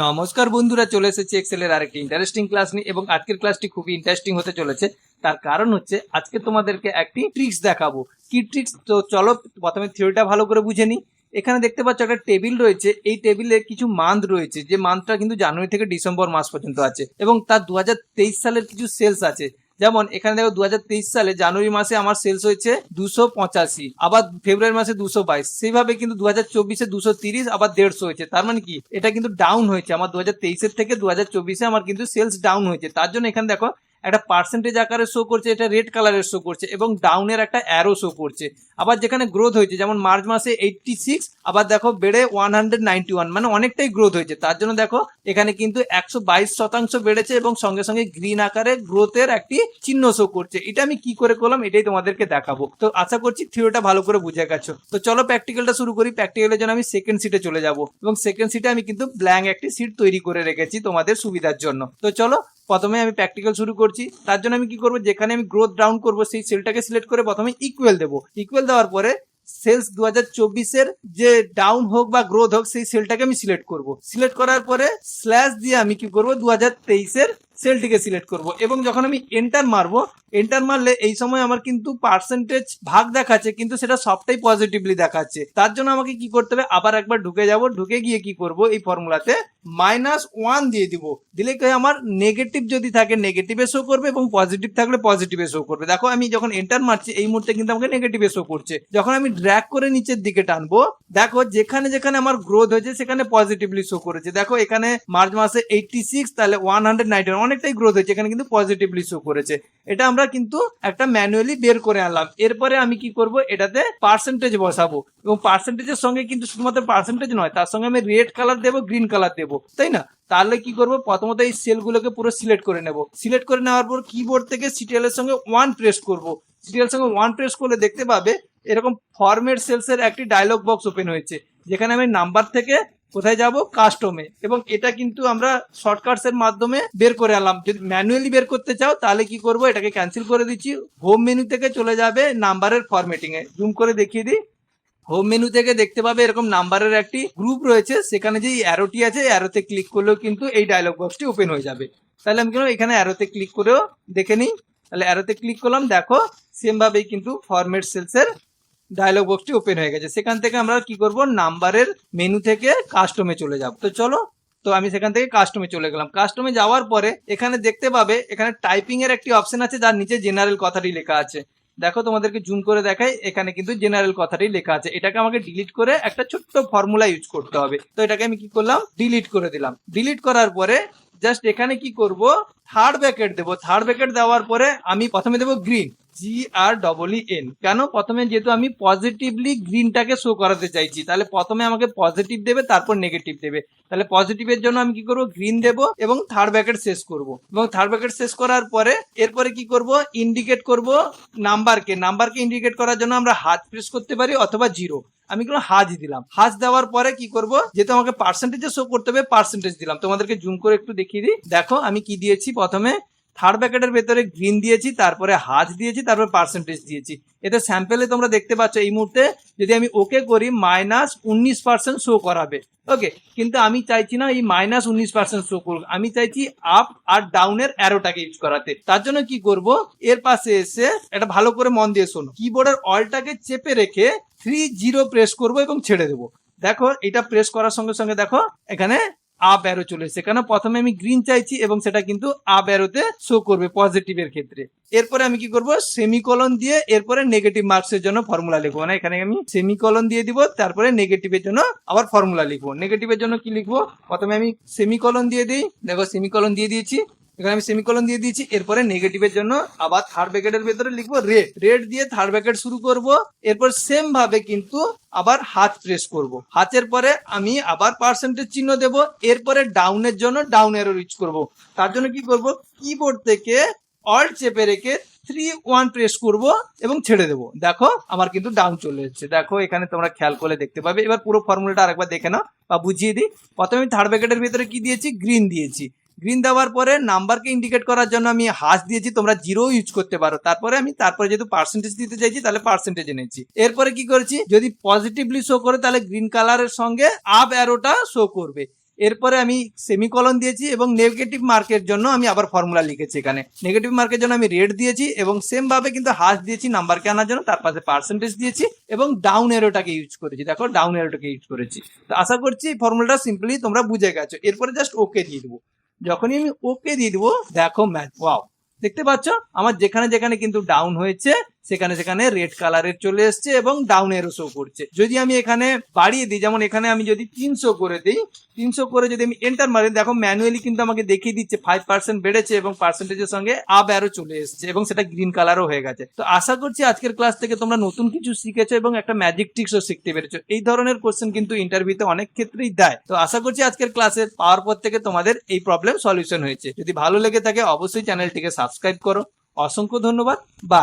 নমস্কার বন্ধুরা, চলে এসেছি এক্সেলের আরেকটি ইন্টারেস্টিং ক্লাস নিয়ে। এবং আজকের ক্লাসটি খুবই ইন্টারেস্টিং হতে চলেছে। তার কারণ হচ্ছে আজকে তোমাদেরকে একটি ট্রিক্স দেখাবো। কি ট্রিক্স? তো চলো প্রথমে থিওরিটা ভালো করে বুঝে নিই। এখানে দেখতে পাচ্ছ একটা টেবিল রয়েছে। এই টেবিলে কিছু মান্থ রয়েছে, যে মান্থটা কিন্তু জানুয়ারি থেকে ডিসেম্বর মাস পর্যন্ত আছে, এবং তার 2023 সালের কিছু সেলস আছে। যেমন এখানে দেখো 2023 সালে জানুয়ারি মাসে আমার সেলস হয়েছে 285, আবার ফেব্রুয়ারি মাসে 222, সেইভাবে কিন্তু 2024-এ 230, আবার 150 হয়েছে। তার মানে কি, এটা কিন্তু ডাউন হয়েছে। আমার 2023-এর থেকে 2024-এ আমার কিন্তু সেলস ডাউন হয়েছে। তার জন্য এখানে দেখো একটা পার্সেন্টেজ আকারে শো করছে, এটা রেড কালারের শো করছে, এবং ডাউনের একটা অ্যারো শো করছে। আবার যেখানে গ্রোথ হয়েছে, যেমন মার্চ মাসে 86, আবার দেখো বেড়ে 191, মানে অনেকটাই গ্রোথ হয়েছে। তার জন্য দেখো এখানে কিন্তু 122% বেড়েছে, এবং সঙ্গে সঙ্গে গ্রিন আকারে গ্রোথের একটি চিহ্ন শো করছে। এটা আমি কি করে করলাম এটাই তোমাদেরকে দেখাবো। তো আশা করছি থিওরিটা ভালো করে বুঝে গেছো। তো চলো প্র্যাকটিক্যালটা শুরু করি। প্র্যাকটিক্যালের জন্য আমি সেকেন্ড সিটে চলে যাব, এবং সেকেন্ড সিটে আমি কিন্তু ব্ল্যাঙ্ক একটি সিট তৈরি করে রেখেছি তোমাদের সুবিধার জন্য। তো চলো প্রথমে আমি প্র্যাকটিক্যাল শুরু করছি। তার জন্য আমি কি করব, যেখানে আমি গ্রোথ ডাউন করব সেই সেলটাকে সিলেক্ট করে প্রথমে ইকুয়াল দেবো। ইকুয়াল দেওয়ার পরে সেলস 2024-এর যে ডাউন হোক বা গ্রোথ হোক সেই সেলটাকে আমি সিলেক্ট করব। সিলেক্ট করার পরে স্ল্যাশ দিয়ে আমি কি করব, 2023-এর সেলটিকে সিলেক্ট করব। এবং যখন আমি এন্টার মারবো, এন্টার মারলে এই সময় আমার কিন্তু পার্সেন্টেজ ভাগ দেখাচ্ছে, কিন্তু সেটা সবটাই পজিটিভলি দেখাচ্ছে। তার জন্য আমাকে কি করতে হবে, আবার একবার ঢুকে যাব। ঢুকে গিয়ে কি করব, এই ফর্মুলাতে -1 দিয়ে দিব। দিলে কি আমার নেগেটিভ যদি থাকে নেগেটিভে শো করবে, এবং পজিটিভ থাকলে পজিটিভে শো করবে। দেখো আমি যখন এন্টার মারছি এই মুহূর্তে কিন্তু আমাকে নেগেটিভে শো করছে। যখন আমি ড্র্যাগ করে নিচের দিকে টানবো, দেখো যেখানে যেখানে আমার গ্রোথ হয়েছে সেখানে পজিটিভলি শো করেছে। দেখো এখানে মার্চ মাসে 86, তাহলে 191, অনেকটাই গ্রোথ হয়েছে, এখানে কিন্তু পজিটিভলি শো করেছে। এটা আমরা কিন্তু একটা ম্যানুয়ালি বের করে আনলাম। এরপরে আমি কি করব, এটাতে পার্সেন্টেজ বসাবো, এবং পার্সেন্টেজের সঙ্গে কিন্তু শুধুমাত্র পার্সেন্টেজ নয়, তার সঙ্গে আমি রেড কালার দেবো, গ্রিন কালার দেবো, তাই না? তাহলে কি করব, প্রথমত এই সেলগুলোকে পুরো সিলেক্ট করে নেব। সিলেক্ট করে নেওয়ার পর কিবোর্ড থেকে সিটিএল এর সঙ্গে 1 প্রেস করব। সিটিএল এর সঙ্গে 1 প্রেস করলে দেখতে পাবে এরকম ফরম্যাট সেলস এর একটি ডায়লগ বক্স ওপেন হয়েছে, যেখানে আমি নাম্বার থেকে কোথায় যাব, কাস্টমে। এবং এটা কিন্তু আমরা শর্টকাটস এর মাধ্যমে বের করে আনলাম। যদি ম্যানুয়ালি বের করতে চাও তাহলে কি করব, এটাকে ক্যান্সেল করে দিচ্ছি। হোম মেনু থেকে চলে যাবে নাম্বারের ফরম্যাটিং এ। জুম করে দেখিয়ে দিই। হোম মেনু থেকে দেখতে পাবে এরকম নাম্বারের একটি গ্রুপ রয়েছে, সেখানে যে অ্যারোটি আছে অ্যারোতে ক্লিক করলেও কিন্তু এই ডায়লগ বক্সটি ওপেন হয়ে যাবে। তাহলে আমি কেন এখানে অ্যারোতে ক্লিক করেও দেখে নিই। তাহলে অ্যারোতে ক্লিক করলাম, দেখো সেম ভাবেই কিন্তু ফরম্যাট সেলস এর ডায়লগ বক্সটি ওপেন হয়ে গেছে। সেখান থেকে আমরা কি করব, নাম্বারের মেনু থেকে কাস্টমে চলে যাব। তো চলো, তো আমি সেখান থেকে কাস্টমে চলে গেলাম। কাস্টমে যাওয়ার পরে এখানে দেখতে পাবে এখানে টাইপিং এর একটি অপশন আছে, যার নিচে জেনারেল কথাটি লেখা আছে। দেখো তোমাদেরকে জুম করে দেখাই, এখানে কিন্তু জেনারেল কথাটি লেখা আছে। এটাকে আমাকে ডিলিট করে একটা ছোট্ট ফর্মুলা ইউজ করতে হবে। তো এটাকে আমি কি করলাম, ডিলিট করে দিলাম। ডিলিট করার পরে জাস্ট এখানে কি করব, থার্ড ব্র্যাকেট দেবো। থার্ড ব্র্যাকেট দেওয়ার পরে আমি প্রথমে দেবো গ্রিন, GREEN। কেন? প্রথমে যেহেতু আমি পজিটিভলি গ্রিনটাকে শো করাতে চাইছি, তাহলে প্রথমে আমাকে পজিটিভ দেবে, তারপর নেগেটিভ দেবে। তাহলে পজিটিভের জন্য আমি কি করব, গ্রিন দেব, এবং থার্ড ব্র্যাকেট শেষ করব। এবং থার্ড ব্র্যাকেট শেষ করার পরে এরপরে কি করব, ইন্ডিকেট করব নাম্বারকে। নাম্বারকে ইন্ডিকেট করার জন্য আমরা হাত প্রেস করতে পারি অথবা 0। আমি কোনো হাজ দিলাম। হাজ দেওয়ার পরে কি করব, যেহেতু আমাকে পার্সেন্টেজে শো করতে হবে, পার্সেন্টেজ দিলাম। তোমাদেরকে জুম করে একটু দেখিয়ে দিই। দেখো আমি কি দিয়েছি, প্রথমে থার্ড ব্র্যাকেটের ভেতরে গ্রিন দিয়েছি, তারপরে হাজ দিয়েছি, তারপরে পার্সেন্টেজ দিয়েছি। এতে স্যাম্পলে তোমরা দেখতে পাচ্ছ এই মুহূর্তে যদি আমি ওকে করি -19% শো করাবে। ওকে, কিন্তু আমি চাইছি না এই -19% শো করুক, আমি চাইছি আপ আর ডাউনের অ্যারোটাকে ইউজ করাতে। তার জন্য কি করব, এর পাশে এসে এটা ভালো করে মন দিয়ে শোনো, কিবোর্ডের অলটাকে চেপে রেখে 30 প্রেস করব এবং ছেড়ে দেবো। দেখো এটা প্রেস করার সঙ্গে সঙ্গে দেখো এখানে আপ অ্যারো চলে এসেছে। কেন? প্রথমে আমি গ্রিন চাইছি, এবং সেটা কিন্তু আপ অ্যারোতে শো করবে পজিটিভের ক্ষেত্রে। এরপরে আমি কি করব, সেমিকোলন দিয়ে এরপরে নেগেটিভ মার্কসের জন্য ফর্মুলা লিখবো। মানে এখানে আমি সেমিকোলন দিয়ে দিব, তারপরে নেগেটিভের জন্য আবার ফর্মুলা লিখবো। নেগেটিভের জন্য কি লিখবো, প্রথমে আমি সেমিকোলন দিয়ে দিই। দেখো সেমিকোলন দিয়ে দিয়েছি, এখানে আমি সেমিকোলন দিয়ে দিয়েছি। এরপরে নেগেটিভের জন্য আবার থার্ড ব্র্যাকেটের ভেতরে লিখবো রেড। রেড দিয়ে থার্ড ব্র্যাকেট শুরু করব। এরপর সেম ভাবে কিন্তু আবার হাত প্রেস করব। হাতের পরে আমি আবার পার্সেন্টেজ চিহ্ন দেব। এরপরে ডাউনের জন্য ডাউন অ্যারো ইউজ করব। তার জন্য কি করব, কিবোর্ড থেকে অল্ট চেপে রেখে 3-1 প্রেস করব এবং ছেড়ে দেবো। দেখো আমার কিন্তু ডাউন চলে এসেছে। দেখো এখানে তোমরা খেয়াল করে দেখতে পাবে। এবার পুরো ফর্মুলাটা আরেকবার দেখে নাও বা বুঝিয়ে দিই। প্রথমে আমি থার্ড ব্র্যাকেটের ভিতরে কি দিয়েছি, গ্রিন দিয়েছি। গ্রিন দেওয়ার পরে নাম্বারকে ইন্ডিকেট করার জন্য আমি হাজ দিয়েছি, তোমরা 0 ইউজ করতে পারো। তারপরে যেহেতু পার্সেন্টেজ দিতে চাইছি তাহলে পার্সেন্টেজ এনেছি। এরপরে কি করেছি, যদি পজিটিভলি শো করে তাহলে গ্রিন কালারের সঙ্গে আপ অ্যারোটা শো করবে। এরপরে আমি সেমিকলন দিয়েছি এবং নেগেটিভ মার্কের জন্য আমি আবার ফর্মুলা লিখেছি। এখানে নেগেটিভ মার্কের জন্য আমি রেড দিয়েছি এবং সেম ভাবে কিন্তু হাশ দিয়েছি নাম্বারকে আনার জন্য, তার পাশে পার্সেন্টেজ দিয়েছি এবং ডাউন এরোটাকে ইউজ করেছি। দেখো ডাউন এরোটাকে ইউজ করেছি। তো আশা করছি এই ফর্মুলাটা সিম্পলি তোমরা বুঝে গেছো। এরপরে জাস্ট ওকে দিয়ে দেবো। যখনই আমি ওকে দিয়ে দেবো দেখো ম্যাচ, ওয়াও, দেখতে পাচ্ছ আমার যেখানে যেখানে কিন্তু ডাউন হয়েছে সেখানে সেখানে রেড কালারের চলে এসছে এবং ডাউন এরও শো করছে। যদি আমি এখানে বাড়িয়ে দিই, যেমন এখানে আমি যদি 300 করে দিই, 300 করে যদি আমি এন্টার মারি, দেখো ম্যানুয়ালি কিন্তু আমাকে দেখিয়ে দিচ্ছে 5% বেড়েছে এবং পার্সেন্টেজের সঙ্গে আপ অ্যারো চলে এসছে এবং সেটা গ্রিন কালারও হয়ে গেছে। তো আশা করছি আজকের ক্লাস থেকে তোমরা নতুন কিছু শিখেছো এবং একটা ম্যাজিক ট্রিক্সও শিখতে পেরেছো। এই ধরনের কোশ্চেন কিন্তু ইন্টারভিউতে অনেক ক্ষেত্রেই দেয়। তো আশা করছি আজকের ক্লাসের পাওয়ার পর থেকে তোমাদের এই প্রবলেম সলিউশন হয়েছে। যদি ভালো লেগে থাকে অবশ্যই চ্যানেলটিকে সাবস্ক্রাইব করো। অসংখ্য ধন্যবাদ, বাই।